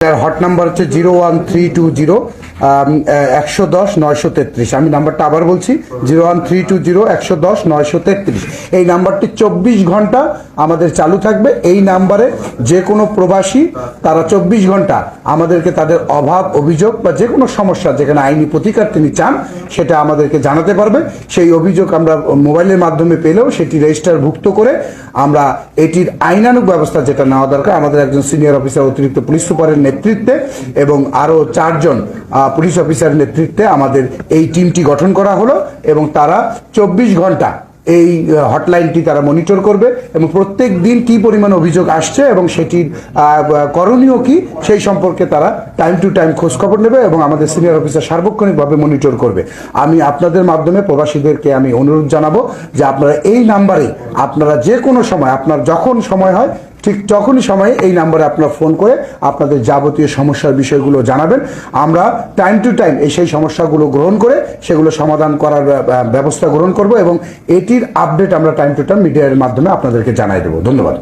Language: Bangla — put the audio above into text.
হট নাম্বার হচ্ছে 01320 110 933। আমি নাম্বারটা আবার বলছি 01320 110 933। এই নাম্বারটি 24 ঘন্টা আমাদের চালু থাকবে। এই নাম্বারে যে কোনো প্রবাসী তারা 24 ঘন্টা আমাদেরকে তাদের অভাব অভিযোগ বা যে কোনো সমস্যা যেখানে আইনি প্রতিকার তিনি চান সেটা আমাদেরকে জানাতে পারবে। সেই অভিযোগ আমরা মোবাইলের মাধ্যমে পেলেও সেটি রেজিস্টারভুক্ত করে আমরা এটির আইনানুগ ব্যবস্থা যেটা নেওয়া দরকার আমাদের একজন সিনিয়র অফিসার অতিরিক্ত পুলিশ সুপারের নেতৃত্বে এবং আরও 4 জন পুলিশ অফিসারের নেতৃত্বে আমাদের এই টিমটি গঠন করা হলো এবং তারা 24 ঘন্টা এই হটলাইনটি তারা মনিটর করবে এবং প্রত্যেক দিন কি পরিমাণ অভিযোগ আসছে এবং সেটির করণীয় কি সেই সম্পর্কে তারা টাইম টু টাইম খোঁজখবর নেবে এবং আমাদের সিনিয়র অফিসার সার্বক্ষণিকভাবে মনিটর করবে। আমি আপনাদের মাধ্যমে প্রবাসীদেরকে আমি অনুরোধ জানাবো যে আপনারা এই নাম্বারে আপনারা যে কোনো সময় আপনার যখন সময় হয় ঠিক যখনই সময়ে এই নাম্বারে আপনারা ফোন করে আপনাদের যাবতীয় সমস্যার বিষয়গুলো জানাবেন। আমরা টাইম টু টাইম সেই সমস্যাগুলো গ্রহণ করে সেগুলো সমাধান করার ব্যবস্থা গ্রহণ করব এবং এটির আপডেট আমরা টাইম টু টাইম মিডিয়ার মাধ্যমে আপনাদেরকে জানাই দেবো। ধন্যবাদ।